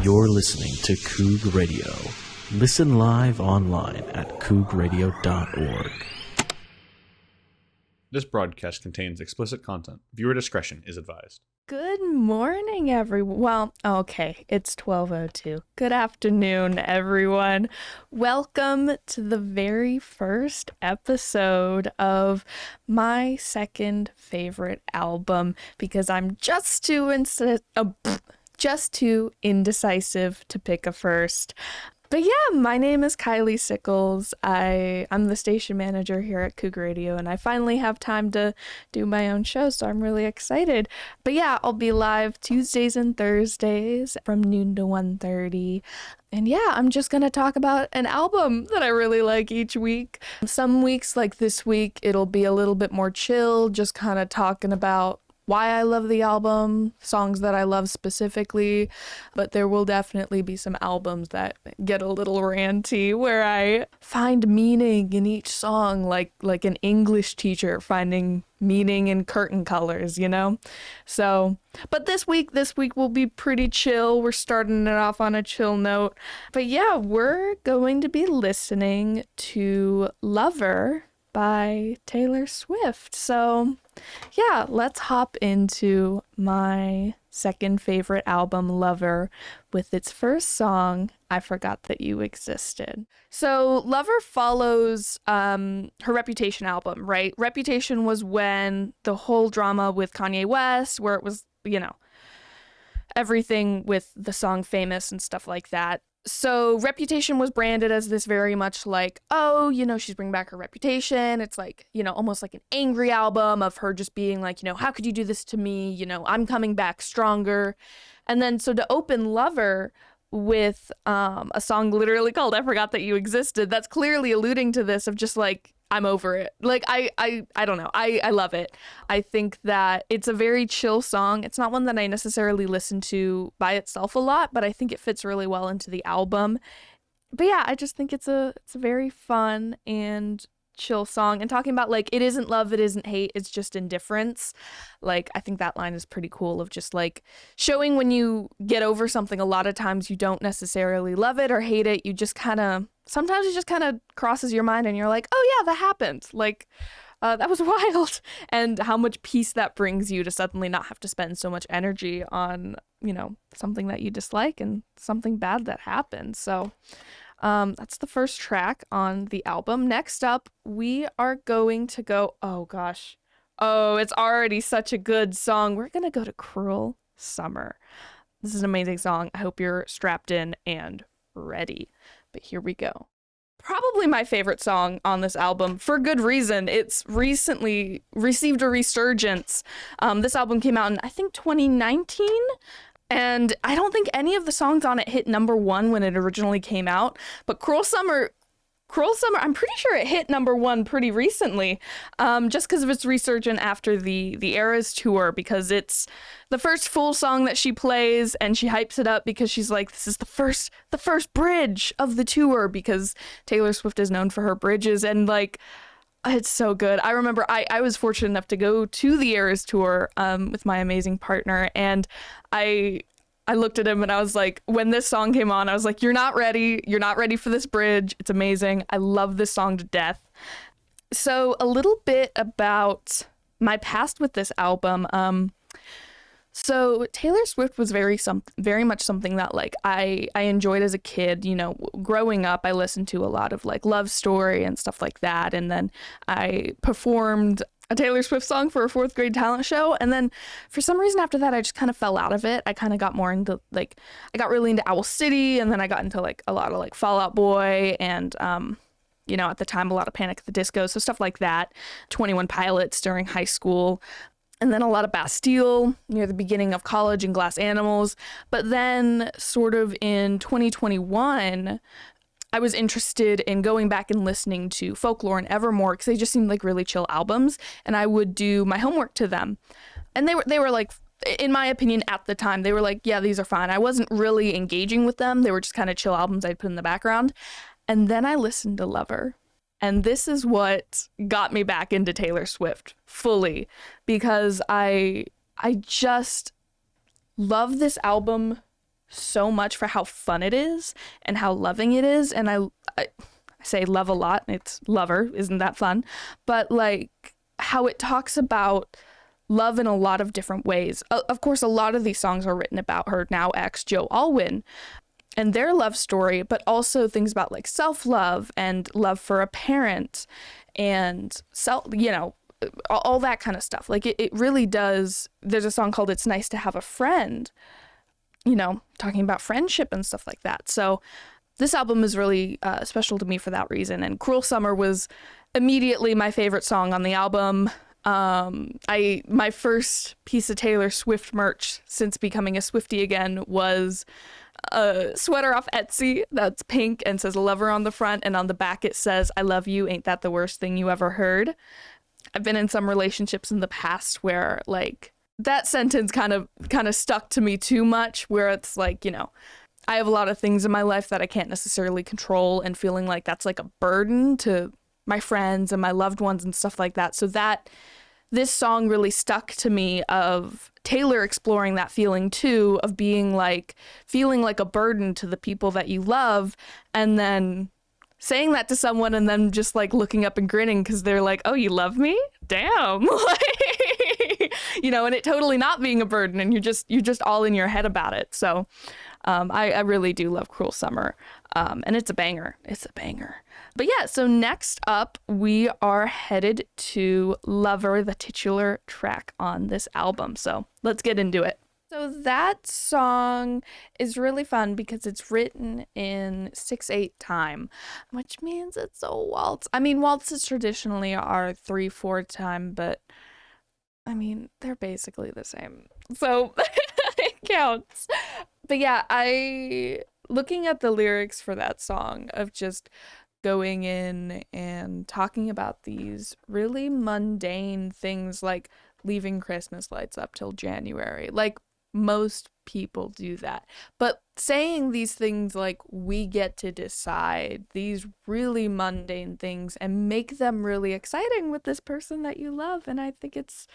You're listening to Coog Radio. Listen live online at CoogRadio.org. This broadcast contains explicit content. Viewer discretion is advised. Good morning, everyone. Well, okay, it's 12:02. Good afternoon, everyone. Welcome to the very first episode of my second favorite album, because I'm just too indecisive to pick a first. But yeah, my name is Kylie Sickles. I'm the station manager here at Coog Radio, and I finally have time to do my own show, so I'm really excited. But yeah, I'll be live Tuesdays and Thursdays from noon to 1:30. And yeah, I'm just going to talk about an album that I really like each week. Some weeks, like this week, it'll be a little bit more chill, just kind of talking about why I love the album, songs that I love specifically, but there will definitely be some albums that get a little ranty where I find meaning in each song, like an English teacher finding meaning in curtain colors, you know? So, but this week will be pretty chill. We're starting it off on a chill note. But yeah, we're going to be listening to Lover by Taylor Swift. So yeah, let's hop into my second favorite album, Lover, with its first song, I Forgot That You Existed. So Lover follows her Reputation album, right? Reputation was when the whole drama with Kanye West, where it was, you know, everything with the song Famous and stuff like that. So Reputation was branded as this very much like, oh, you know, she's bringing back her reputation. It's like, you know, almost like an angry album of her just being like, you know, how could you do this to me? You know, I'm coming back stronger. And then so to open Lover with a song literally called I Forgot That You Existed, that's clearly alluding to this of just like, I'm over it. Like, I don't know. I love it. I think that it's a very chill song. It's not one that I necessarily listen to by itself a lot, but I think it fits really well into the album. But yeah, I just think it's a very fun and chill song. And talking about like, it isn't love, it isn't hate, it's just indifference. Like, I think that line is pretty cool of just like showing when you get over something, a lot of times you don't necessarily love it or hate it. You just kind of, sometimes it just kind of crosses your mind and you're like, oh yeah, that happened. Like, that was wild. And how much peace that brings you to suddenly not have to spend so much energy on, you know, something that you dislike and something bad that happened. So that's the first track on the album. Next up, we are going to go, oh gosh. Oh, it's already such a good song. We're going to go to Cruel Summer. This is an amazing song. I hope you're strapped in and ready. But here we go. Probably my favorite song on this album, for good reason. It's recently received a resurgence. This album came out in, I think, 2019. And I don't think any of the songs on it hit number one when it originally came out. But Cruel Summer, I'm pretty sure it hit number one pretty recently, just because of its resurgence after the Eras tour, because it's the first full song that she plays, and she hypes it up because she's like, this is the first bridge of the tour, because Taylor Swift is known for her bridges, and like, it's so good. I remember I was fortunate enough to go to the Eras tour with my amazing partner, and I looked at him and I was like, when this song came on, I was like, you're not ready for this bridge. It's amazing. I love this song to death. So a little bit about my past with this album. So Taylor Swift was very much something that like I enjoyed as a kid. You know, growing up, I listened to a lot of like Love Story and stuff like that. And then I performed a Taylor Swift song for a fourth grade talent show. And then for some reason after that, I just kind of fell out of it. I kind of got more into like, I got really into Owl City, and then I got into like a lot of like Fall Out Boy and, you know, at the time, a lot of Panic at the Disco. So stuff like that, 21 Pilots during high school. And then a lot of Bastille near the beginning of college and Glass Animals. But then sort of in 2021, I was interested in going back and listening to Folklore and Evermore because they just seemed like really chill albums, and I would do my homework to them. And they were like, in my opinion at the time, they were like, yeah, these are fine. I wasn't really engaging with them. They were just kind of chill albums I'd put in the background. And then I listened to Lover. And this is what got me back into Taylor Swift fully, because I just love this album so much for how fun it is and how loving it is. And I say love a lot. It's Lover. Isn't that fun? But like how it talks about love in a lot of different ways. Of course, a lot of these songs are written about her now ex, Joe Alwyn, and their love story, but also things about like self-love and love for a parent and all that kind of stuff. Like it really does. There's a song called It's Nice to Have a Friend, talking about friendship and stuff like that. So this album is really special to me for that reason. And Cruel Summer was immediately my favorite song on the album. My first piece of Taylor Swift merch since becoming a Swiftie again was a sweater off Etsy that's pink and says Lover on the front, and on the back it says I love you, ain't that the worst thing you ever heard. I've been in some relationships in the past where like that sentence kind of stuck to me too much, where it's like, I have a lot of things in my life that I can't necessarily control, and feeling like that's like a burden to my friends and my loved ones and stuff like that. So that this song really stuck to me, of Taylor exploring that feeling too, of feeling like a burden to the people that you love, and then saying that to someone and then just like looking up and grinning because they're like, oh, you love me? Damn. And it totally not being a burden, and you're just all in your head about it. So I really do love Cruel Summer. And it's a banger. It's a banger. But yeah, so next up, we are headed to Lover, the titular track on this album. So let's get into it. So that song is really fun because it's written in 6/8 time, which means it's a waltz. I mean, waltzes traditionally are 3/4 time, but I mean, they're basically the same. So it counts. But yeah, looking at the lyrics for that song, of just going in and talking about these really mundane things like leaving Christmas lights up till January. Like most people do that. But saying these things like we get to decide these really mundane things and make them really exciting with this person that you love. And I think it's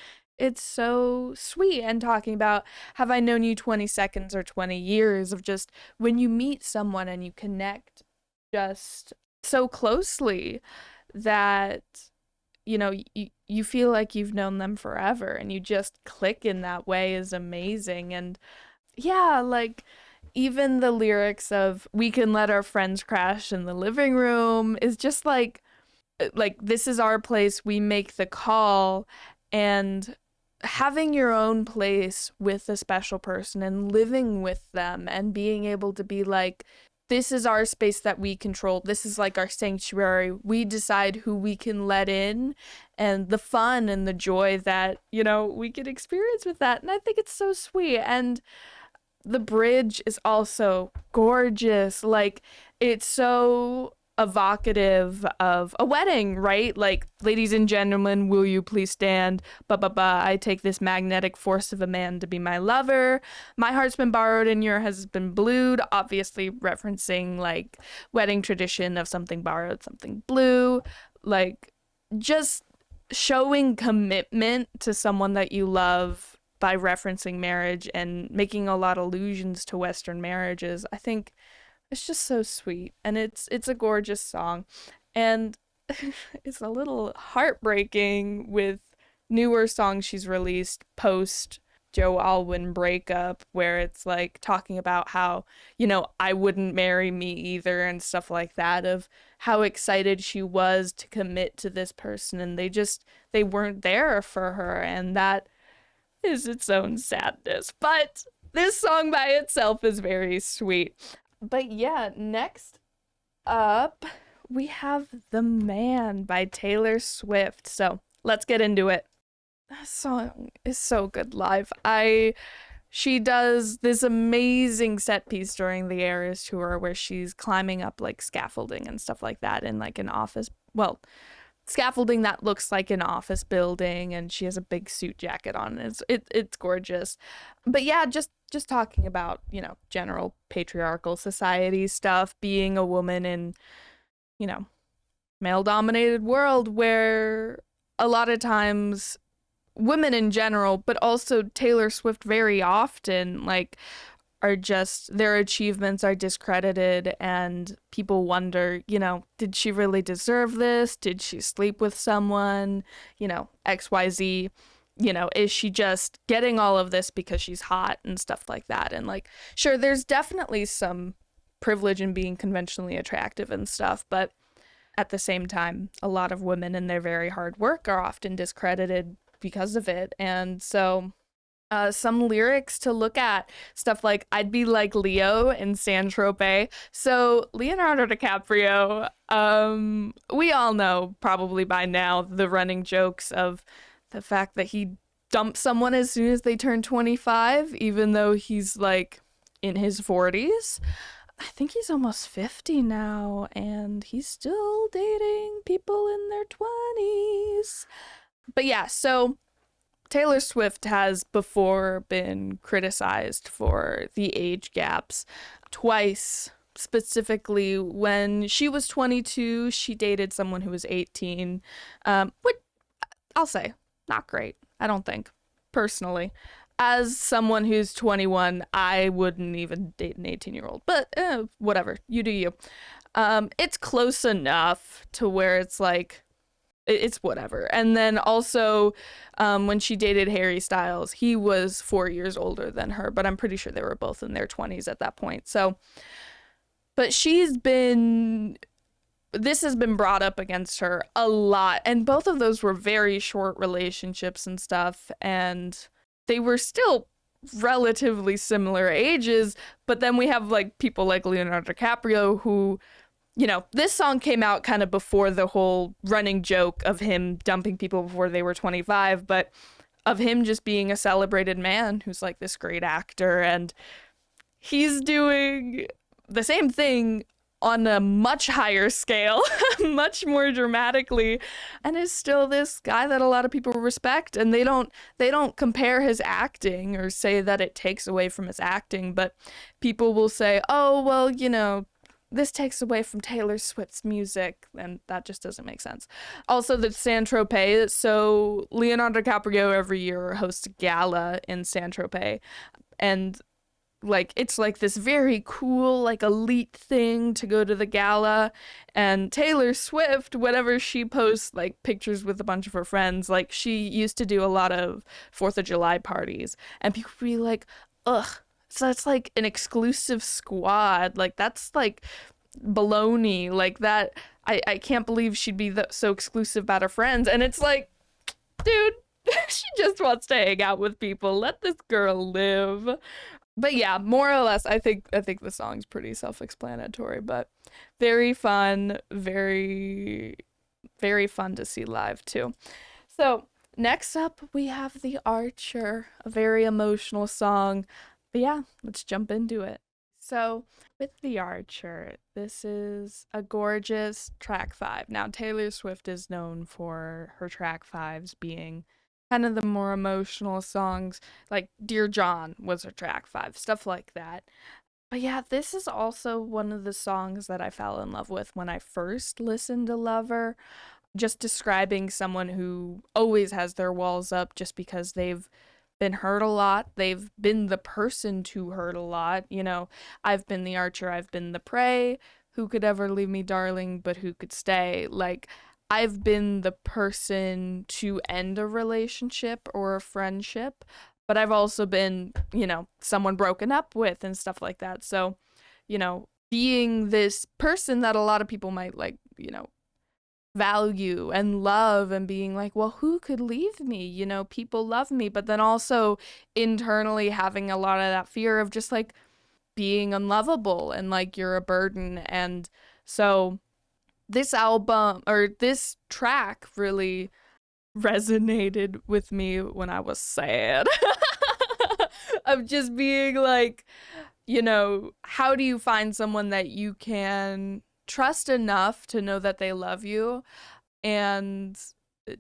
so sweet. And talking about, have I known you 20 seconds or 20 years, of just when you meet someone and you connect just so closely that you feel like you've known them forever, and you just click in that way is amazing. And yeah, like even the lyrics of we can let our friends crash in the living room is just like this is our place, we make the call. And having your own place with a special person and living with them and being able to be like, this is our space that we control. This is like our sanctuary. We decide who we can let in, and the fun and the joy that, we can experience with that. And I think it's so sweet. And the bridge is also gorgeous. Like, it's so evocative of a wedding, right? Like, ladies and gentlemen, will you please stand? I take this magnetic force of a man to be my lover. My heart's been borrowed and your has been blued. Obviously referencing like wedding tradition of something borrowed, something blue. Like just showing commitment to someone that you love by referencing marriage and making a lot of allusions to Western marriages. I think it's just so sweet, and it's a gorgeous song, and it's a little heartbreaking with newer songs she's released post Joe Alwyn breakup, where it's like talking about how, I wouldn't marry me either and stuff like that, of how excited she was to commit to this person, and they weren't there for her, and that is its own sadness. But this song by itself is very sweet. But yeah, next up, we have The Man by Taylor Swift. So let's get into it. That song is so good live. She does this amazing set piece during the Eras tour where she's climbing up like scaffolding and stuff like that in like an office. Well, scaffolding that looks like an office building, and she has a big suit jacket on. It's gorgeous. But yeah, just talking about, general patriarchal society stuff, being a woman in, male-dominated world where a lot of times women in general, but also Taylor Swift very often, like are just, their achievements are discredited, and people wonder, did she really deserve this? Did she sleep with someone? XYZ. Is she just getting all of this because she's hot and stuff like that? And like, sure, there's definitely some privilege in being conventionally attractive and stuff, but at the same time, a lot of women and their very hard work are often discredited because of it. And so some lyrics to look at, stuff like I'd be like Leo in Saint-Tropez. So Leonardo DiCaprio, we all know probably by now the running jokes of the fact that he dumped someone as soon as they turn 25, even though he's like in his 40s. I think he's almost 50 now, and he's still dating people in their 20s. But yeah, so Taylor Swift has before been criticized for the age gaps twice. Specifically, when she was 22, she dated someone who was 18, which I'll say, not great, I don't think, personally. As someone who's 21, I wouldn't even date an 18-year-old, but whatever, you do you. It's close enough to where it's like, it's whatever. And then also, when she dated Harry Styles, he was 4 years older than her, but I'm pretty sure they were both in their 20s at that point. So, but this has been brought up against her a lot, and both of those were very short relationships and stuff, and they were still relatively similar ages. But then we have like people like Leonardo DiCaprio who, this song came out kind of before the whole running joke of him dumping people before they were 25, but of him just being a celebrated man who's like this great actor, and he's doing the same thing on a much higher scale, much more dramatically, and is still this guy that a lot of people respect. And they don't compare his acting or say that it takes away from his acting, but people will say, oh, well, this takes away from Taylor Swift's music, and that just doesn't make sense. Also, the Saint-Tropez, so Leonardo DiCaprio every year hosts a gala in Saint-Tropez, and like, it's like this very cool, like, elite thing to go to the gala. And Taylor Swift, whenever she posts like pictures with a bunch of her friends, like, she used to do a lot of 4th of July parties, and people would be like, ugh, so that's like an exclusive squad, like, that's like baloney, like, that I can't believe she'd be so exclusive about her friends. And it's like, dude, she just wants to hang out with people, let this girl live. But yeah, more or less, I think the song's pretty self-explanatory, but very fun, very, very fun to see live too. So next up, we have The Archer, a very emotional song. But yeah, let's jump into it. So with The Archer, this is a gorgeous track 5. Now, Taylor Swift is known for her track 5s being kind of the more emotional songs, like Dear John was her track 5, stuff like that. But yeah, this is also one of the songs that I fell in love with when I first listened to Lover, just describing someone who always has their walls up just because they've been hurt a lot. They've been the person to hurt a lot. I've been the archer, I've been the prey. Who could ever leave me, darling, but who could stay? Like, I've been the person to end a relationship or a friendship, but I've also been, someone broken up with and stuff like that. So, being this person that a lot of people might like, value and love, and being like, well, who could leave me? People love me, but then also internally having a lot of that fear of just like being unlovable and like you're a burden. And so this album, or this track, really resonated with me when I was sad. Of just being like, how do you find someone that you can trust enough to know that they love you and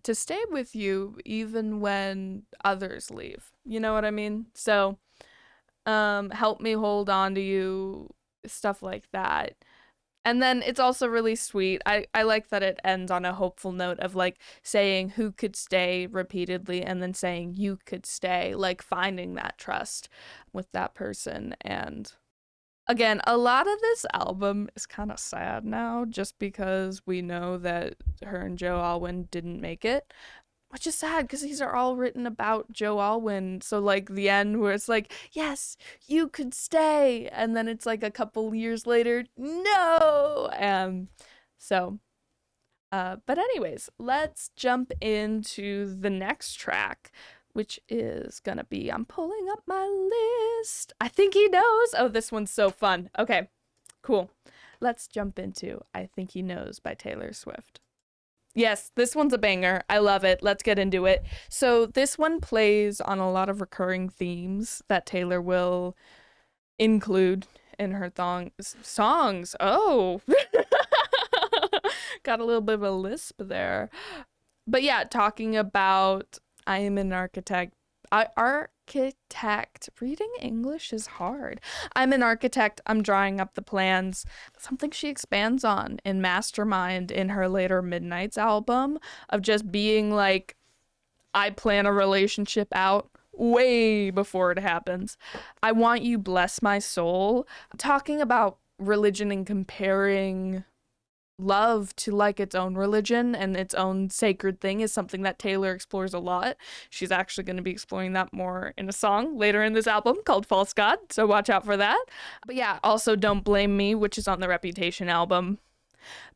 to stay with you even when others leave? You know what I mean? So, help me hold on to you, stuff like that. And then it's also really sweet. I like that it ends on a hopeful note of like saying who could stay repeatedly and then saying you could stay, like finding that trust with that person. And again, a lot of this album is kind of sad now just because we know that her and Joe Alwyn didn't make it. Which is sad because these are all written about Joe Alwyn. So, like, the end where it's like, yes, you could stay. And then it's like a couple years later, no. But anyways, let's jump into the next track, which is going to be, I'm pulling up my list. I Think He Knows. Oh, this one's so fun. Okay, cool. Let's jump into I Think He Knows by Taylor Swift. Yes, this one's a banger. I love it. Let's get into it. So this one plays on a lot of recurring themes that Taylor will include in her songs. Oh, got a little bit of a lisp there. But yeah, talking about I am an architect. Reading English is hard. I'm an architect. I'm drawing up the plans. Something she expands on in Mastermind in her later Midnights album of just being like, I plan a relationship out way before it happens. I Want You, Bless My Soul. Talking about religion and comparing love to like its own religion and its own sacred thing is something that Taylor explores a lot. She's actually going to be exploring that more in a song later in this album called False God, so watch out for that. But yeah, also Don't Blame Me, which is on the Reputation album.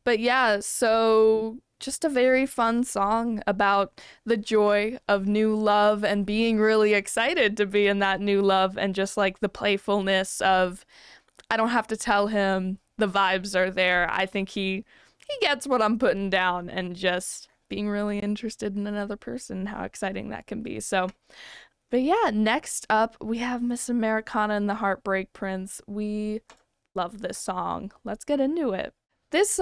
But yeah, so just a very fun song about the joy of new love and being really excited to be in that new love and just like the playfulness of I don't have to tell him. The vibes are there. I think he gets what I'm putting down and just being really interested in another person, how exciting that can be. So, but yeah, next up we have Miss Americana and the Heartbreak Prince. We love this song. Let's get into it. This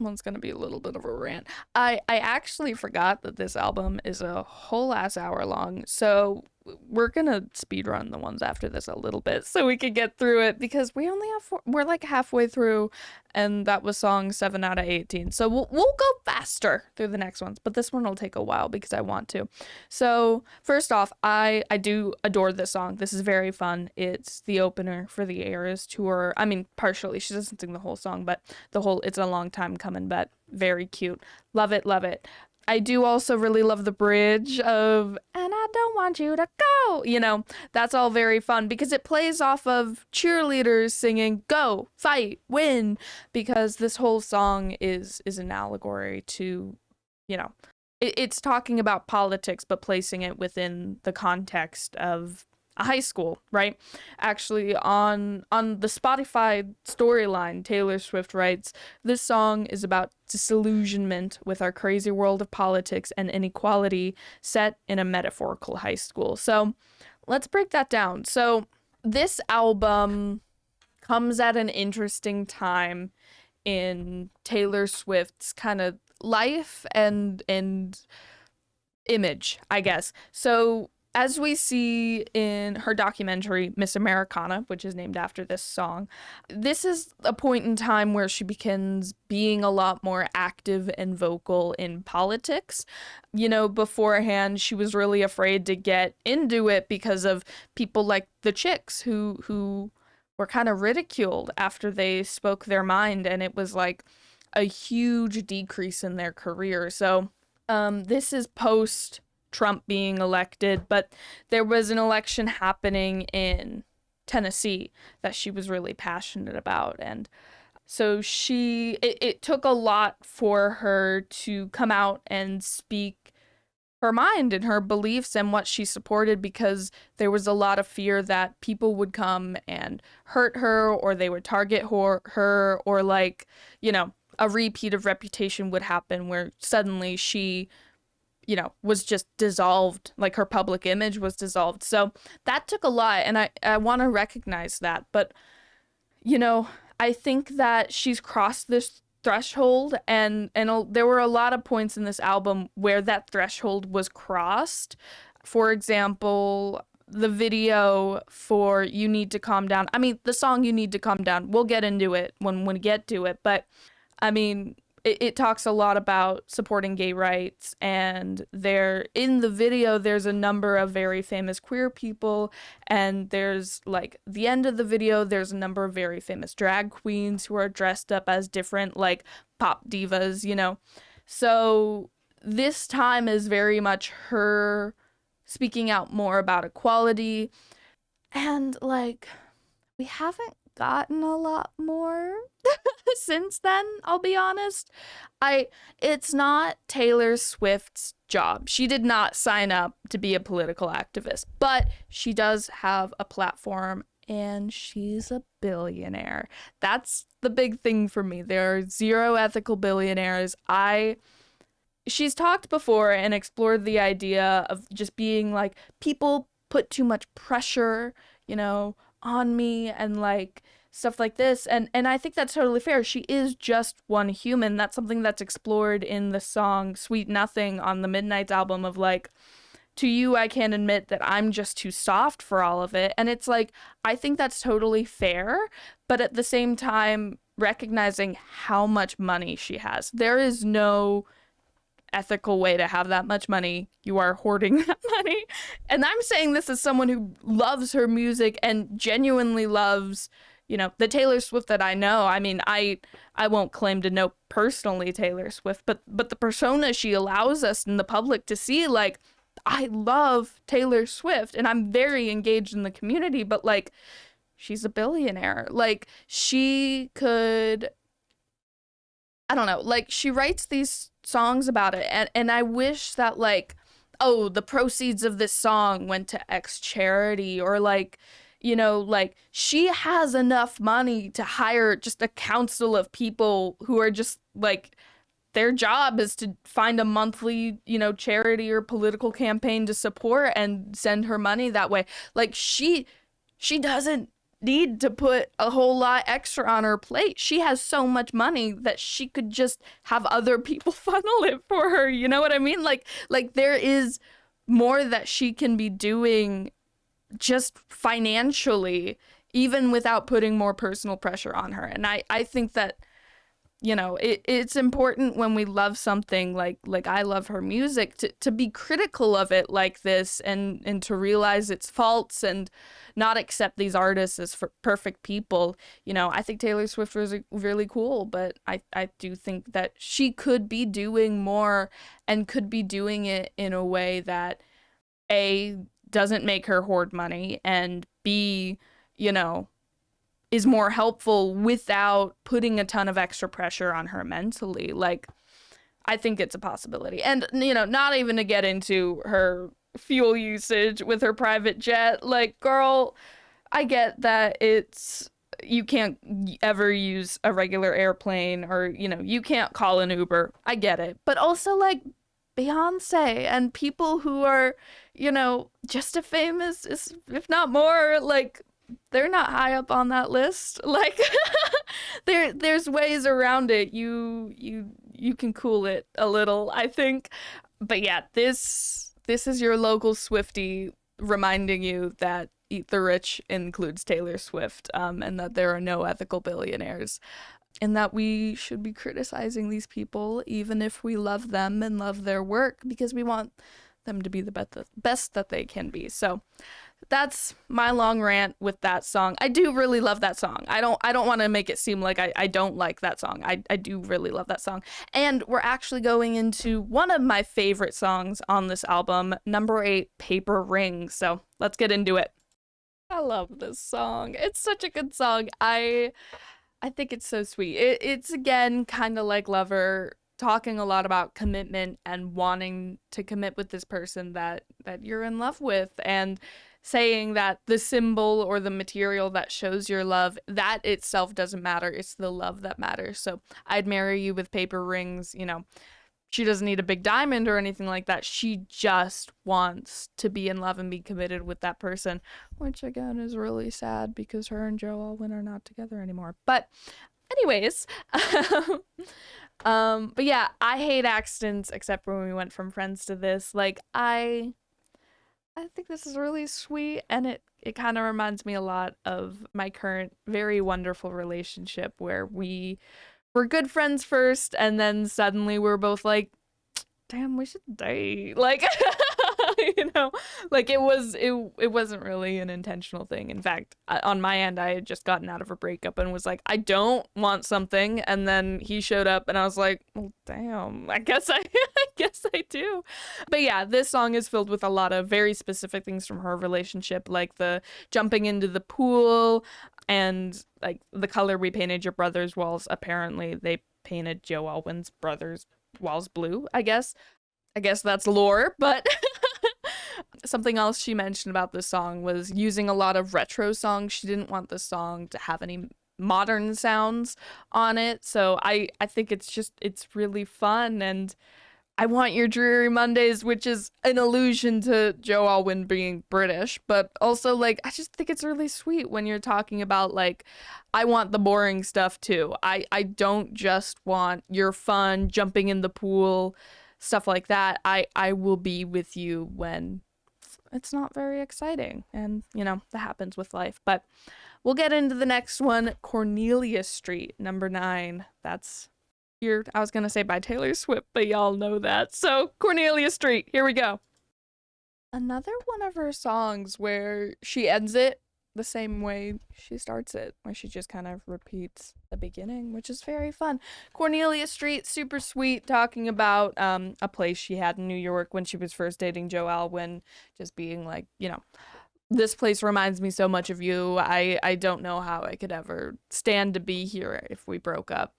one's gonna be a little bit of a rant. I actually forgot that this album is a whole ass hour long, so we're gonna speed run the ones after this a little bit so we can get through it because we're like halfway through, and that was song 7 out of 18. So we'll go faster through the next ones, but this one will take a while because I want to. So first off, I do adore this song. This is very fun. It's the opener for the Eras tour. I mean, partially. She doesn't sing the whole song, but it's a long time coming, but very cute. Love it, love it. I do also really love the bridge of, and I don't want you to go. You know, that's all very fun because it plays off of cheerleaders singing, go, fight, win, because this whole song is an allegory to, you know, it's talking about politics, but placing it within the context of a high school, right? Actually, on the Spotify storyline, Taylor Swift writes, this song is about disillusionment with our crazy world of politics and inequality set in a metaphorical high school. So let's break that down. So this album comes at an interesting time in Taylor Swift's kind of life and image, I guess. So as we see in her documentary, Miss Americana, which is named after this song, this is a point in time where she begins being a lot more active and vocal in politics. You know, beforehand, she was really afraid to get into it because of people like the Chicks who were kind of ridiculed after they spoke their mind, and it was like a huge decrease in their career. So this is post Trump being elected, but there was an election happening in Tennessee that she was really passionate about, and so it took a lot for her to come out and speak her mind and her beliefs and what she supported, because there was a lot of fear that people would come and hurt her, or they would target her, or like, you know, a repeat of Reputation would happen where suddenly she, you know, was just dissolved, like her public image was dissolved. So that took a lot, and I want to recognize that. But, you know, I think that she's crossed this threshold, and there were a lot of points in this album where that threshold was crossed. For example, the video for You Need to Calm Down. I mean, the song You Need to Calm Down, we'll get into it when we get to it, but I mean, it talks a lot about supporting gay rights, and there in the video there's a number of very famous queer people, and there's like the end of the video there's a number of very famous drag queens who are dressed up as different like pop divas, you know. So this time is very much her speaking out more about equality, and like we haven't gotten a lot more since then, I'll be honest. It's not Taylor Swift's job. She did not sign up to be a political activist, but she does have a platform and she's a billionaire. That's the big thing for me. There are zero ethical billionaires. She's talked before and explored the idea of just being like, people put too much pressure, you know, on me and like stuff like this, and I think that's totally fair. She is just one human. That's something that's explored in the song Sweet Nothing on the Midnights album, of like, to you I can't admit that I'm just too soft for all of it. And it's like, I think that's totally fair, but at the same time recognizing how much money she has. There is no ethical way to have that much money. You are hoarding that money. And I'm saying this as someone who loves her music and genuinely loves, you know, the Taylor Swift that I know. I mean, I won't claim to know personally Taylor Swift, but the persona she allows us in the public to see, like, I love Taylor Swift and I'm very engaged in the community, but like, she's a billionaire. Like, she could, I don't know, like, she writes these songs about it, and I wish that like, oh, the proceeds of this song went to X charity, or like, you know, like, she has enough money to hire just a council of people who are just like, their job is to find a monthly, you know, charity or political campaign to support and send her money that way. Like, she doesn't need to put a whole lot extra on her plate. She has so much money that she could just have other people funnel it for her. You know what I mean? Like there is more that she can be doing just financially, even without putting more personal pressure on her. And I think that, you know, it's important when we love something like I love her music to be critical of it like this, and to realize its faults and not accept these artists as perfect people. You know, I think Taylor Swift was really cool, but I do think that she could be doing more and could be doing it in a way that A, doesn't make her hoard money, and B, you know, is more helpful without putting a ton of extra pressure on her mentally. Like, I think it's a possibility. And, you know, not even to get into her fuel usage with her private jet. Like, girl, I get that you can't ever use a regular airplane, or, you know, you can't call an Uber. I get it. But also, like, Beyonce and people who are, you know, just as famous, if not more, like, they're not high up on that list. Like, there's ways around it. You can cool it a little, I think. But yeah, this is your local Swiftie reminding you that Eat the Rich includes Taylor Swift, and that there are no ethical billionaires, and that we should be criticizing these people even if we love them and love their work, because we want them to be the best that they can be. So that's my long rant with that song. I do really love that song. I don't want to make it seem like I don't like that song. I do really love that song. And we're actually going into one of my favorite songs on this album, number 8, Paper Rings. So let's get into it. I love this song. It's such a good song. I think it's so sweet. It's again kind of like Lover, talking a lot about commitment and wanting to commit with this person that you're in love with, and saying that the symbol or the material that shows your love, that itself doesn't matter. It's the love that matters. So I'd marry you with paper rings. You know, she doesn't need a big diamond or anything like that. She just wants to be in love and be committed with that person, which again is really sad because her and Joe Alwyn are not together anymore. But anyways, but yeah, I hate accidents, except when we went from friends to this. Like, I I think this is really sweet, and it kind of reminds me a lot of my current very wonderful relationship where we were good friends first, and then suddenly we're both like, damn, we should date. Like, you know, like it wasn't really an intentional thing. In fact, on my end, I had just gotten out of a breakup and was like, I don't want something. And then he showed up and I was like, well, damn, I guess I guess I do. But yeah, this song is filled with a lot of very specific things from her relationship, like the jumping into the pool and like the color we painted your brother's walls. Apparently they painted Joe Alwyn's brother's walls blue, I guess. I guess that's lore, but something else she mentioned about this song was using a lot of retro songs. She didn't want the song to have any modern sounds on it. So I think it's really fun. And I Want Your Dreary Mondays, which is an allusion to Joe Alwyn being British, but also like I just think it's really sweet when you're talking about like I want the boring stuff too. I don't just want your fun jumping in the pool, stuff like that. I will be with you when it's not very exciting, and you know that happens with life. But we'll get into the next one, Cornelia Street, number 9. That's here. I was gonna say by Taylor Swift, but y'all know that. So Cornelia Street, here we go. Another one of her songs where she ends it the same way she starts it, where she just kind of repeats the beginning, which is very fun. Cornelia Street, super sweet, talking about a place she had in New York when she was first dating Joe Alwyn, just being like, you know, this place reminds me so much of you. I don't know how I could ever stand to be here if we broke up.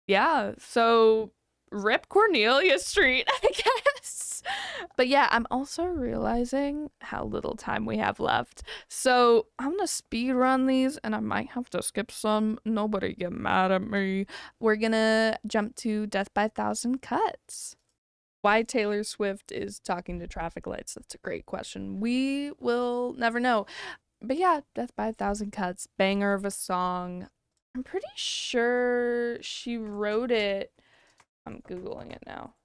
Yeah, so rip Cornelia Street, I guess. But yeah, I'm also realizing how little time we have left. So I'm gonna speed run these and I might have to skip some. Nobody get mad at me. We're gonna jump to Death by a Thousand Cuts. Why Taylor Swift is talking to traffic lights? That's a great question. We will never know. But yeah, Death by a Thousand Cuts, banger of a song. I'm pretty sure she wrote it. I'm Googling it now.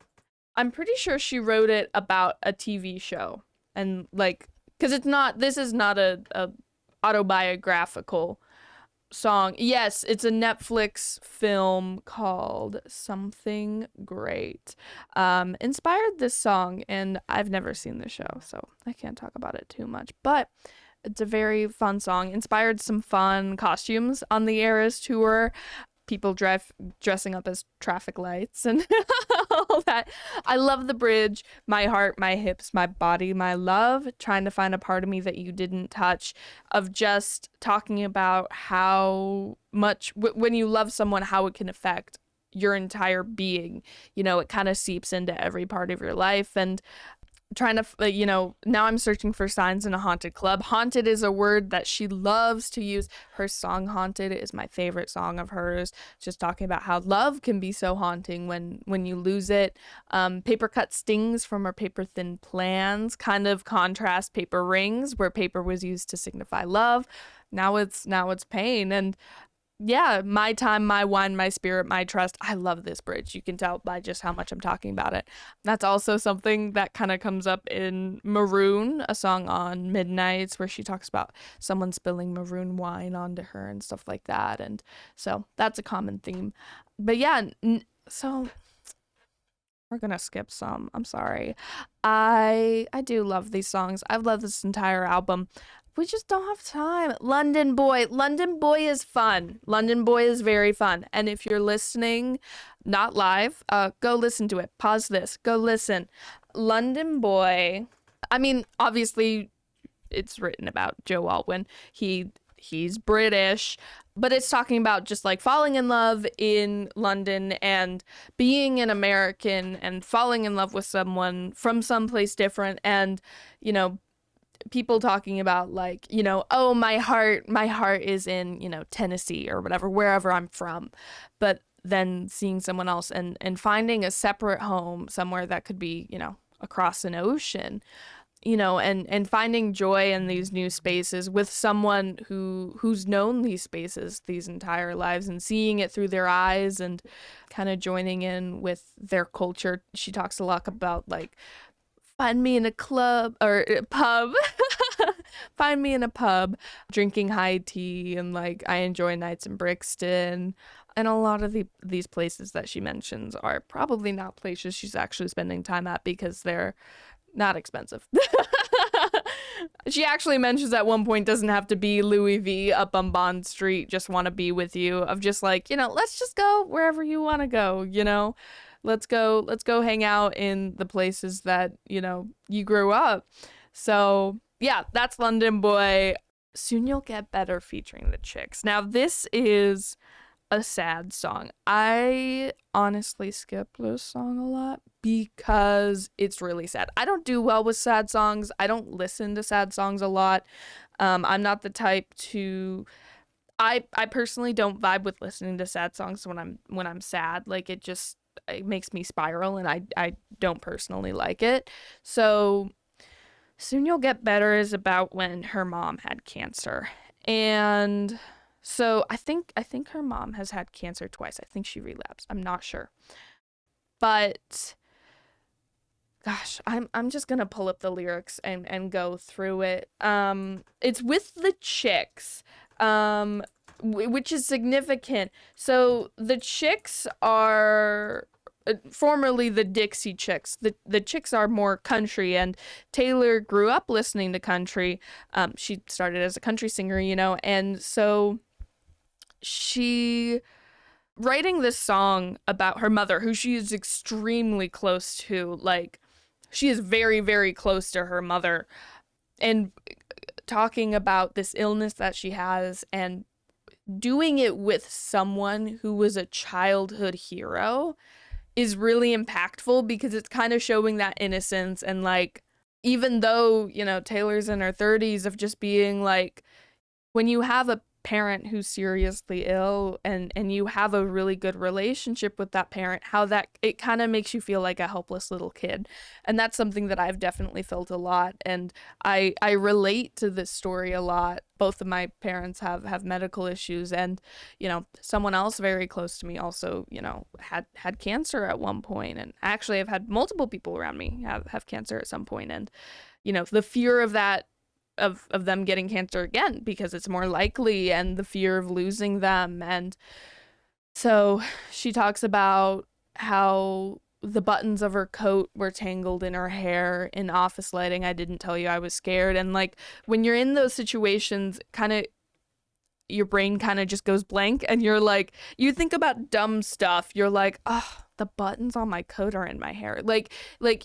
I'm pretty sure she wrote it about a TV show. And like, because this is not a autobiographical song. Yes, it's a Netflix film called Something Great. Inspired this song, and I've never seen the show, so I can't talk about it too much. But it's a very fun song. Inspired some fun costumes on the Eras tour. People dressing up as traffic lights and all that. I love the bridge. My heart, my hips, my body, my love. Trying to find a part of me that you didn't touch. Of just talking about how much, when you love someone, how it can affect your entire being. You know, it kind of seeps into every part of your life. And trying to, you know, now I'm searching for signs in a haunted club. Haunted is a word that she loves to use. Her song Haunted is my favorite song of hers. Just talking about how love can be so haunting when you lose it. Paper cut stings from her Paper Thin Plans kind of contrast Paper Rings, where paper was used to signify love. Now it's pain. And yeah, my time, my wine, my spirit, my trust. I love this bridge. You can tell by just how much I'm talking about it. That's also something that kind of comes up in Maroon, a song on Midnights, where she talks about someone spilling maroon wine onto her and stuff like that. And so that's a common theme. But yeah, so we're gonna skip some. I'm sorry. I do love these songs. I've loved this entire album. We just don't have time. London Boy is fun. London Boy is very fun. And if you're listening, not live, go listen to it. Pause this. Go listen. London Boy. I mean, obviously, it's written about Joe Alwyn. He's British, but it's talking about just like falling in love in London and being an American and falling in love with someone from someplace different, and you know, people talking about like, you know, oh, my heart is in, you know, Tennessee or whatever, wherever I'm from, but then seeing someone else and finding a separate home somewhere that could be, you know, across an ocean, you know, and finding joy in these new spaces with someone who's known these spaces these entire lives and seeing it through their eyes and kind of joining in with their culture. She talks a lot about like find me in a club or a pub. Find me in a pub drinking high tea, and like I enjoy nights in Brixton. And a lot of these places that she mentions are probably not places she's actually spending time at because they're not expensive. She actually mentions at one point doesn't have to be Louis V up on Bond Street, just want to be with you, of just like, let's just go wherever you want to go, let's go hang out in the places that, you grew up. So yeah, that's London Boy. Soon You'll Get Better featuring the Chicks. Now this is a sad song. I honestly skip this song a lot because it's really sad. I don't do well with sad songs. I don't listen to sad songs a lot. I'm not the type to. I personally don't vibe with listening to sad songs when I'm sad. Like it makes me spiral, and I don't personally like it. So Soon You'll Get Better is about when her mom had cancer, and so I think her mom has had cancer twice. I think she relapsed. I'm not sure. But gosh, I'm just gonna pull up the lyrics and go through it. It's with the Chicks, which is significant. So the Chicks are formerly the Dixie Chicks. The Chicks are more country, and Taylor grew up listening to country. She started as a country singer, and so she writing this song about her mother, who she is extremely close to, like she is very, very close to her mother, and talking about this illness that she has and doing it with someone who was a childhood hero is really impactful, because it's kind of showing that innocence. And like, even though, Taylor's in her 30s, of just being like, when you have a parent who's seriously ill and you have a really good relationship with that parent, how that it kind of makes you feel like a helpless little kid. And that's something that I've definitely felt a lot, and I relate to this story a lot. Both of my parents have medical issues, and someone else very close to me also had cancer at one point, and actually I've had multiple people around me have cancer at some point, and the fear of that of them getting cancer again, because it's more likely, and the fear of losing them. And so she talks about how the buttons of her coat were tangled in her hair in office lighting. I didn't tell you I was scared. And like, when you're in those situations, kind of your brain kind of just goes blank, and you're like, you think about dumb stuff. You're like, oh, the buttons on my coat are in my hair. Like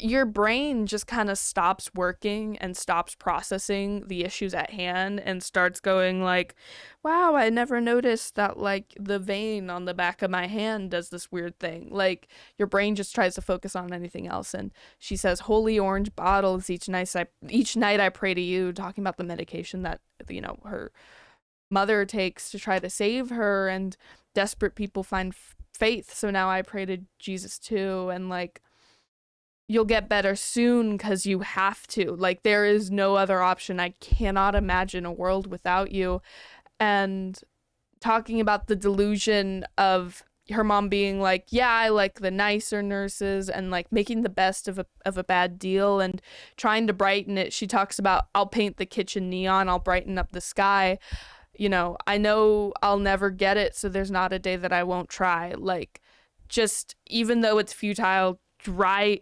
your brain just kind of stops working and stops processing the issues at hand, and starts going like, wow, I never noticed that like the vein on the back of my hand does this weird thing. Like your brain just tries to focus on anything else. And she says, holy orange bottles each night I pray to you, talking about the medication that her mother takes to try to save her, and desperate people find faith, so now I pray to Jesus too. And like, you'll get better soon because you have to. Like, there is no other option. I cannot imagine a world without you. And talking about the delusion of her mom being like, yeah, I like the nicer nurses, and like making the best of a bad deal and trying to brighten it. She talks about, I'll paint the kitchen neon, I'll brighten up the sky. I know I'll never get it, so there's not a day that I won't try. Like, just even though it's futile,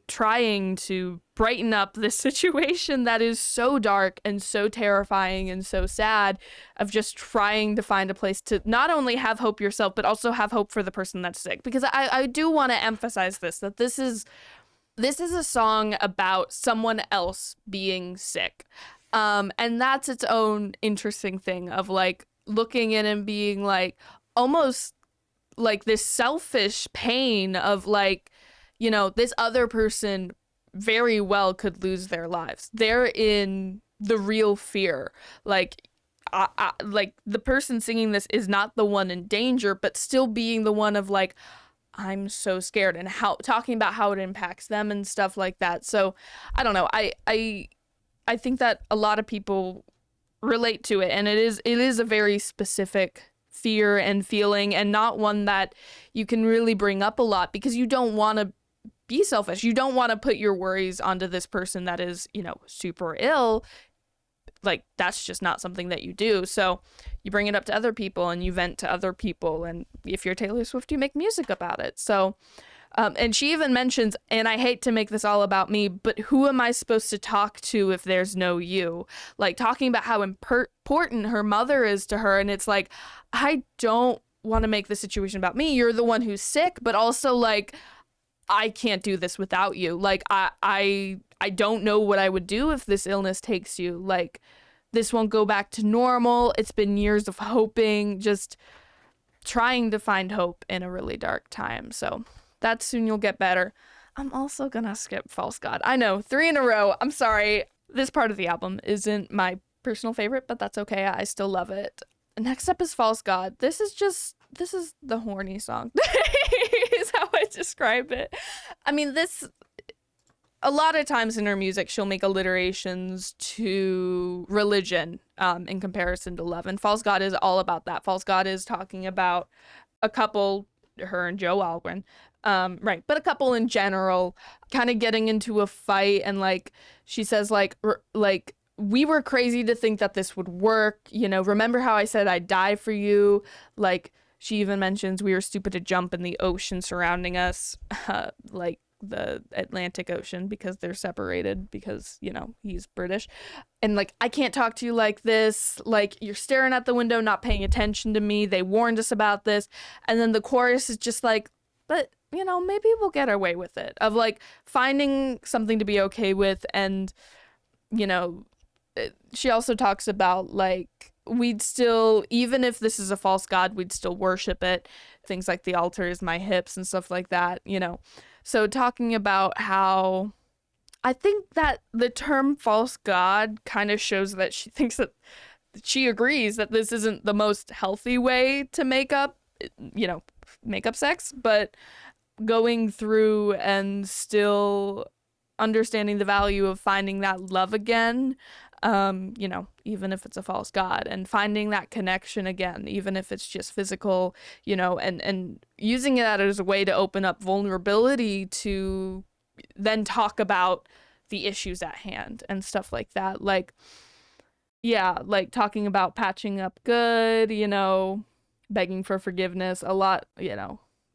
trying to brighten up this situation that is so dark and so terrifying and so sad, of just trying to find a place to not only have hope yourself, but also have hope for the person that's sick. Because I do want to emphasize that this is a song about someone else being sick. And that's its own interesting thing of like looking in and being like almost like this selfish pain of like, this other person very well could lose their lives. They're in the real fear. Like, like the person singing this is not the one in danger, but still being the one of like, I'm so scared, and talking about how it impacts them and stuff like that. So I don't know. I think that a lot of people relate to it, and it is a very specific fear and feeling, and not one that you can really bring up a lot, because you don't want to be selfish. You don't want to put your worries onto this person that is, super ill. Like, that's just not something that you do. So you bring it up to other people and you vent to other people. And if you're Taylor Swift, you make music about it. So, and she even mentions, and I hate to make this all about me, but who am I supposed to talk to if there's no you? Like, talking about how important her mother is to her. And it's like, I don't want to make the situation about me. You're the one who's sick, but also like, I can't do this without you. Like, I don't know what I would do if this illness takes you. Like, this won't go back to normal. It's been years of hoping, just trying to find hope in a really dark time. So that soon you'll get better. I'm also gonna skip False God. I know, 3 in a row. I'm sorry. This part of the album isn't my personal favorite, but that's okay. I still love it. Next up is False God. This is the horny song. Is how I describe it. I mean, a lot of times in her music, she'll make alliterations to religion in comparison to love. And False God is all about that. False God is talking about a couple, her and Joe Alwyn, right, but a couple in general, kind of getting into a fight. And like, she says, like, we were crazy to think that this would work. Remember how I said I'd die for you? Like, she even mentions we were stupid to jump in the ocean surrounding us, like the Atlantic Ocean, because they're separated because, he's British. And like, I can't talk to you like this. Like, you're staring at the window, not paying attention to me. They warned us about this. And then the chorus is just like, but, maybe we'll get our way with it. Of like finding something to be okay with. And, she also talks about like, we'd still, even if this is a false god, we'd still worship it. Things like the altar is my hips and stuff like that, So talking about how I think that the term false god kind of shows that she thinks that she agrees that this isn't the most healthy way to make up sex, but going through and still understanding the value of finding that love again, even if it's a false god, and finding that connection again, even if it's just physical, and using that as a way to open up vulnerability to then talk about the issues at hand and stuff like that. Like, yeah, like talking about patching up good, begging for forgiveness, a lot,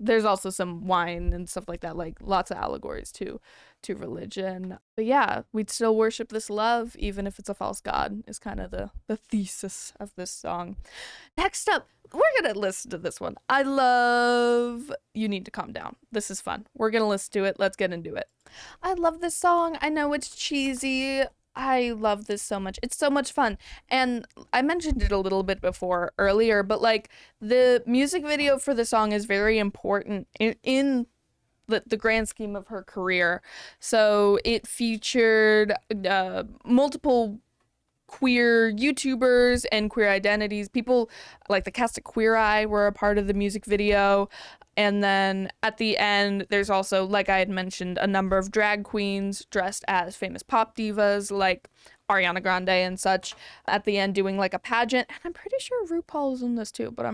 there's also some wine and stuff like that, like lots of allegories to religion. But yeah, we'd still worship this love, even if it's a false god, is kind of the thesis of this song. Next up, we're going to listen to this one. I love You Need to Calm Down. This is fun. We're going to listen to it. Let's get into it. I love this song. I know it's cheesy. I love this so much. It's so much fun. And I mentioned it a little bit earlier, but like the music video for the song is very important in the grand scheme of her career. So it featured multiple queer YouTubers and queer identities. People like the cast of Queer Eye were a part of the music video. And then at the end, there's also, like I had mentioned, a number of drag queens dressed as famous pop divas like Ariana Grande and such at the end doing like a pageant. And I'm pretty sure RuPaul's in this too, but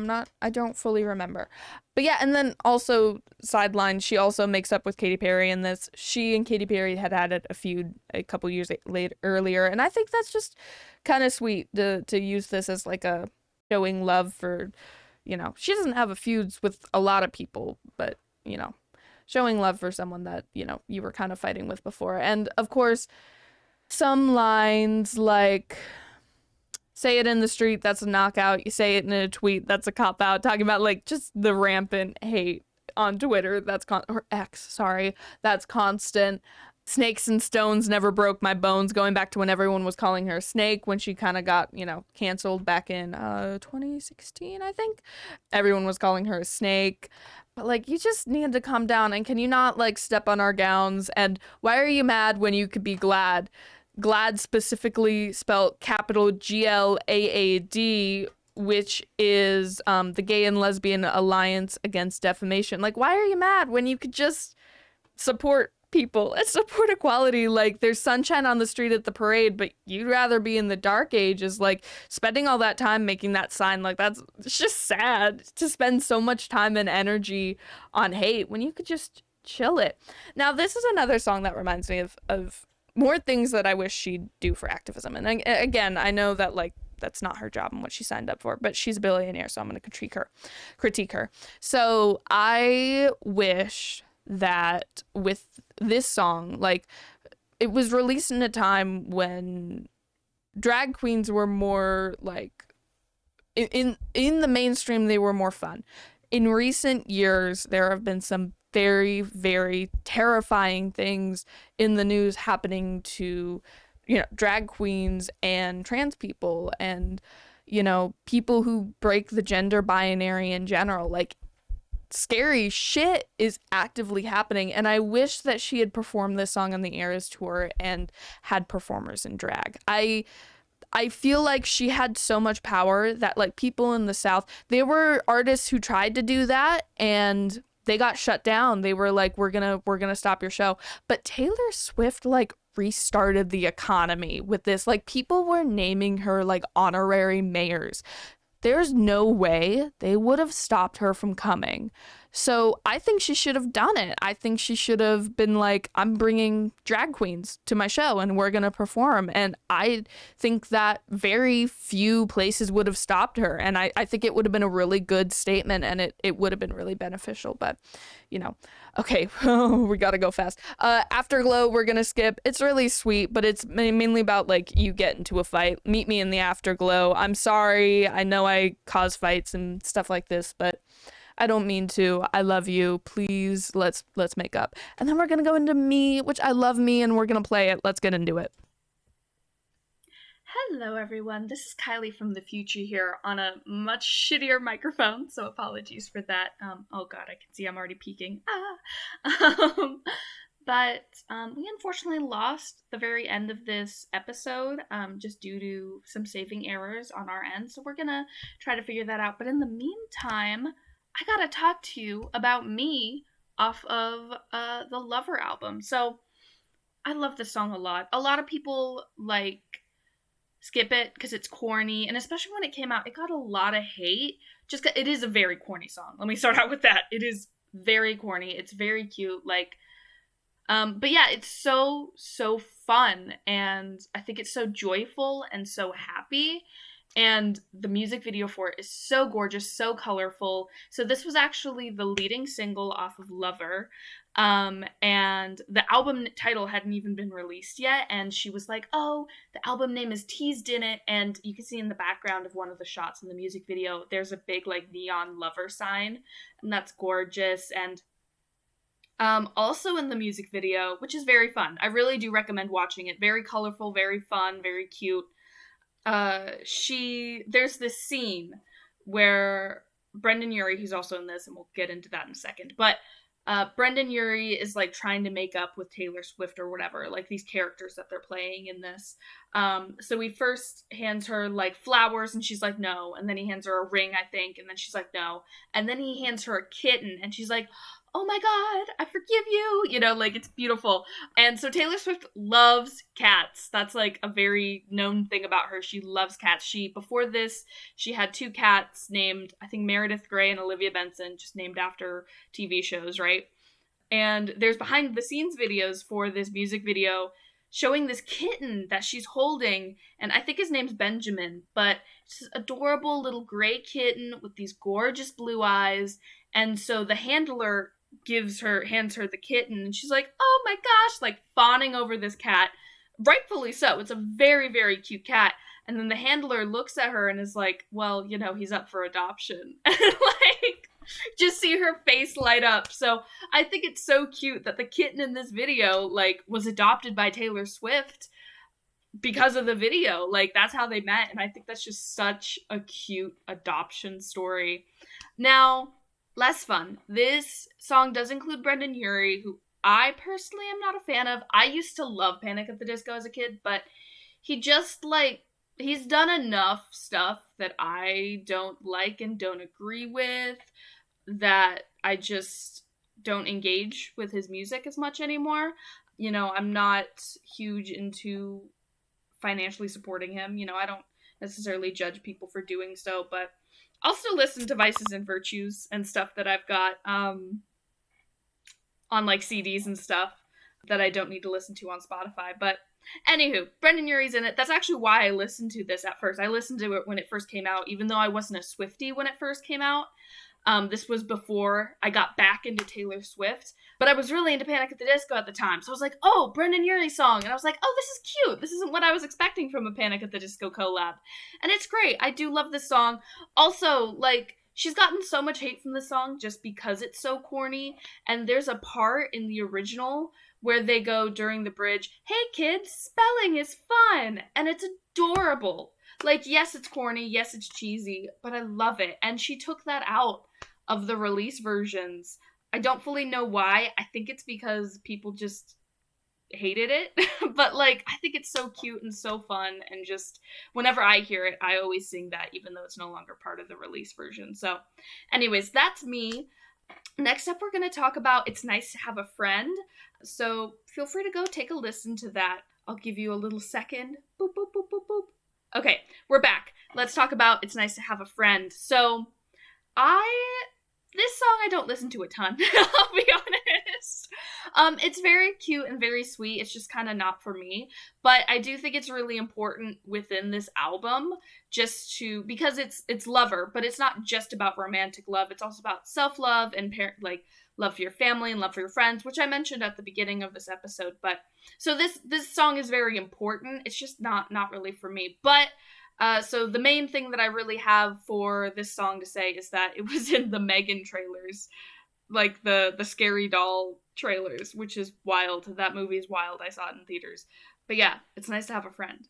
I don't fully remember. But yeah, and then also sideline, she also makes up with Katy Perry in this. She and Katy Perry had a feud a couple years earlier. And I think that's just kind of sweet to use this as like a showing love for, she doesn't have a feuds with a lot of people, but, showing love for someone that, you were kind of fighting with before. And of course, some lines like, say it in the street, that's a knockout. You say it in a tweet, that's a cop out. Talking about like just the rampant hate on Twitter. Or X, sorry. That's constant. Snakes and stones never broke my bones, going back to when everyone was calling her a snake, when she kind of got, canceled back in 2016, I think. Everyone was calling her a snake. But, like, you just need to calm down, and can you not, like, step on our gowns? And why are you mad when you could be glad? GLAAD specifically spelled capital GLAAD, which is the Gay and Lesbian Alliance Against Defamation. Like, why are you mad when you could just support people and support equality? Like, there's sunshine on the street at the parade, but you'd rather be in the dark ages, like spending all that time making that sign. Like, it's just sad to spend so much time and energy on hate when you could just chill it. Now, this is another song that reminds me of more things that I wish she'd do for activism. And again, I know that like that's not her job and what she signed up for, but she's a billionaire, so I'm going to critique her. So I wish that with this song, like, it was released in a time when drag queens were more like in the mainstream, they were more fun. In recent years, there have been some very, very terrifying things in the news happening to, you know, drag queens and trans people and, you know, people who break the gender binary in general. Like, scary shit is actively happening, and I wish that she had performed this song on the Eras tour and had performers in drag. I feel like she had so much power that, like, people in the South, there were artists who tried to do that and they got shut down. They were like, we're gonna stop your show. But Taylor Swift, like, restarted the economy with this. Like, people were naming her like honorary mayors. There's no way they would have stopped her from coming. So I think she should have done it. I think she should have been like, I'm bringing drag queens to my show and we're going to perform. And I think that very few places would have stopped her. And I think it would have been a really good statement and it would have been really beneficial. But, you know, okay, we got to go fast. Afterglow, we're going to skip. It's really sweet, but it's mainly about like you get into a fight. Meet me in the afterglow. I'm sorry. I know I cause fights and stuff like this, but I don't mean to. I love you. Please, let's make up. And then we're going to go into Me, which I love Me, and we're going to play it. Let's get into it. Hello, everyone. This is Kylie from the future here on a much shittier microphone, so apologies for that. Oh god, I can see I'm already peeking. But we unfortunately lost the very end of this episode just due to some saving errors on our end, so we're going to try to figure that out. But in the meantime, I gotta talk to you about Me off of the Lover album. So I love this song a lot. A lot of people like skip it because it's corny, and especially when it came out, it got a lot of hate. Just 'cause it is a very corny song. Let me start out with that. It is very corny. It's very cute. Like, but yeah, it's so fun, and I think it's so joyful and so happy. And the music video for it is so gorgeous, so colorful. So this was actually the leading single off of Lover. And the album title hadn't even been released yet. And she was like, oh, the album name is teased in it. And you can see in the background of one of the shots in the music video, there's a big like neon Lover sign. And that's gorgeous. And also in the music video, which is very fun. I really do recommend watching it. Very colorful, very fun, very cute. There's this scene where Brendan Urie, who's also in this, and we'll get into that in a second, but Brendan Urie is like trying to make up with Taylor Swift or whatever, like these characters that they're playing in this. So he first hands her like flowers and she's like, no. And then he hands her a ring, I think. And then she's like, no. And then he hands her a kitten and she's like, oh my God, I forgive you. You know, like it's beautiful. And so Taylor Swift loves cats. That's like a very known thing about her. She loves cats. Before this, she had 2 cats named, I think, Meredith Grey and Olivia Benson, just named after TV shows, right? And there's behind the scenes videos for this music video showing this kitten that she's holding, and I think his name's Benjamin, but it's this adorable little gray kitten with these gorgeous blue eyes. And so the handler hands her the kitten, and she's like, oh my gosh, like fawning over this cat. Rightfully so. It's a very, very cute cat. And then the handler looks at her and is like, well, you know, he's up for adoption. And like, just see her face light up. So I think it's so cute that the kitten in this video, like, was adopted by Taylor Swift because of the video. Like, that's how they met. And I think that's just such a cute adoption story. Now, less fun. This song does include Brendan Urie, who I personally am not a fan of. I used to love Panic at the Disco as a kid, but he just, like, he's done enough stuff that I don't like and don't agree with, that I just don't engage with his music as much anymore. You know, I'm not huge into financially supporting him. You know, I don't necessarily judge people for doing so, but I'll still listen to Vices and Virtues and stuff that I've got. on like CDs and stuff that I don't need to listen to on Spotify. But anywho, Brendon Urie's in it. That's actually why I listened to this at first. I listened to it when it first came out, even though I wasn't a Swiftie when it first came out. This was before I got back into Taylor Swift, but I was really into Panic at the Disco at the time. So I was like, oh, Brendon Urie song. And I was like, oh, this is cute. This isn't what I was expecting from a Panic at the Disco collab. And it's great. I do love this song. Also, like, she's gotten so much hate from this song just because it's so corny. And there's a part in the original where they go during the bridge, hey kids, spelling is fun. And it's adorable. Like, yes, it's corny. Yes, it's cheesy, but I love it. And she took that out of the release versions. I don't fully know why. I think it's because people just hated it. But, like, I think it's so cute and so fun. And just whenever I hear it, I always sing that, even though it's no longer part of the release version. So, anyways, that's me. Next up, we're going to talk about It's Nice to Have a Friend. So, feel free to go take a listen to that. I'll give you a little second. Boop, boop, boop, boop, boop. Okay, we're back. Let's talk about It's Nice to Have a Friend. So, this song I don't listen to a ton, I'll be honest. It's very cute and very sweet. It's just kind of not for me. But I do think it's really important within this album because it's Lover, but it's not just about romantic love. It's also about self-love and love for your family and love for your friends, which I mentioned at the beginning of this episode. But so this song is very important. It's just not really for me. But so the main thing that I really have for this song to say is that it was in the Megan trailers, like the Scary Doll trailers, which is wild. That movie is wild. I saw it in theaters. But yeah, It's Nice to Have a Friend.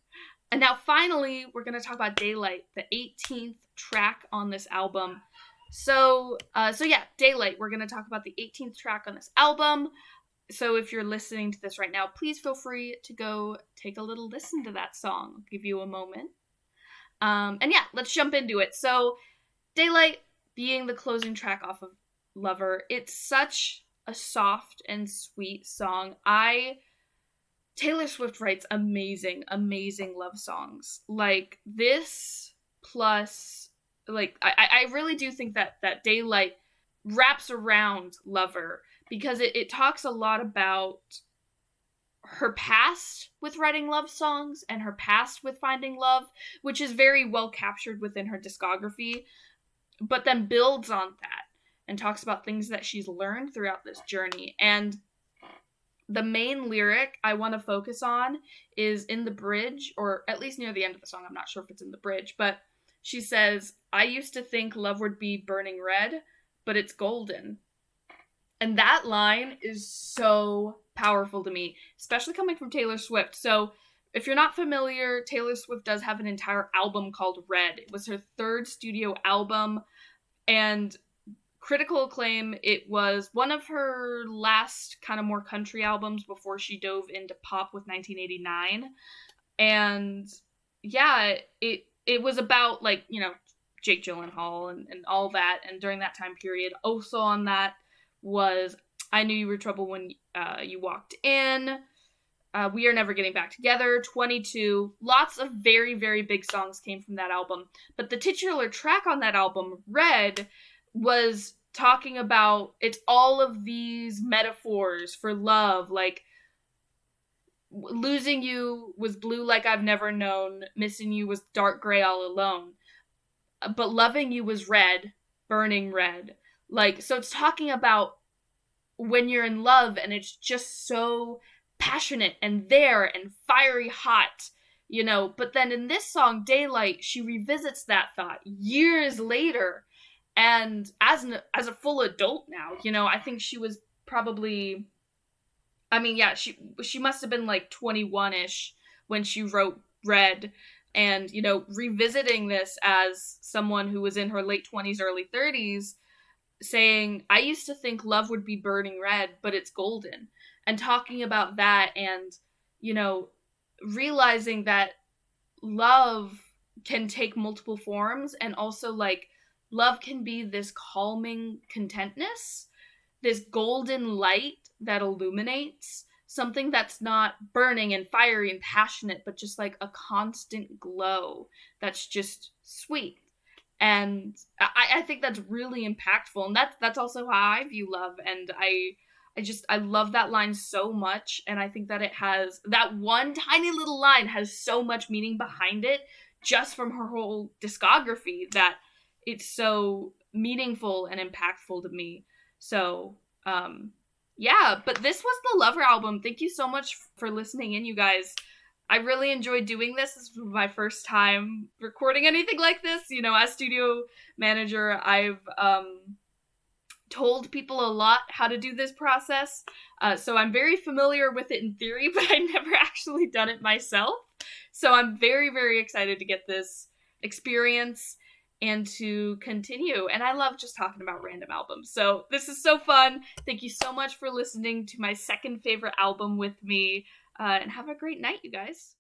And now finally, we're going to talk about Daylight, the 18th track on this album. So yeah, Daylight. We're going to talk about the 18th track on this album. So if you're listening to this right now, please feel free to go take a little listen to that song. I'll give you a moment. And yeah, let's jump into it. So Daylight being the closing track off of Lover, it's such a soft and sweet song. Taylor Swift writes amazing love songs. Like this plus, like, I really do think that Daylight wraps around Lover because it talks a lot about her past with writing love songs and her past with finding love, which is very well captured within her discography, but then builds on that and talks about things that she's learned throughout this journey. And the main lyric I want to focus on is in the bridge, or at least near the end of the song. I'm not sure if it's in the bridge, but she says, I used to think love would be burning red, but it's golden. And that line is so powerful to me, especially coming from Taylor Swift. So if you're not familiar, Taylor Swift does have an entire album called Red. It was her third studio album, and critical acclaim. It was one of her last kind of more country albums before she dove into pop with 1989. And yeah, it was about, like, you know, Jake Gyllenhaal and all that. And during that time period, also on that was I Knew You Were Trouble When You Walked In, We Are Never Getting Back Together, 22. Lots of very, very big songs came from that album. But the titular track on that album, Red, was talking about, it's all of these metaphors for love, like losing you was blue like I've never known, missing you was dark gray all alone, but loving you was red, burning red. Like, so it's talking about when you're in love and it's just so passionate and there and fiery hot, you know. But then in this song, Daylight, she revisits that thought years later. And as a full adult now, you know, I think she was probably, I mean, yeah, she must have been like 21-ish when she wrote Red. And, you know, revisiting this as someone who was in her late 20s, early 30s, saying, I used to think love would be burning red, but it's golden. And talking about that and, you know, realizing that love can take multiple forms, and also, like, love can be this calming contentness, this golden light that illuminates, something that's not burning and fiery and passionate, but just like a constant glow that's just sweet. And I think that's really impactful, and that's also how I view love. And I love that line so much, and I think that it has, that one tiny little line has so much meaning behind it, just from her whole discography, that it's so meaningful and impactful to me. So, yeah, but this was the Lover album. Thank you so much for listening in, you guys. I really enjoyed doing this. This was my first time recording anything like this. You know, as studio manager, I've told people a lot how to do this process. So I'm very familiar with it in theory, but I never actually done it myself. So I'm very, very excited to get this experience and to continue. And I love just talking about random albums. So this is so fun. Thank you so much for listening to my second favorite album with me. And have a great night, you guys.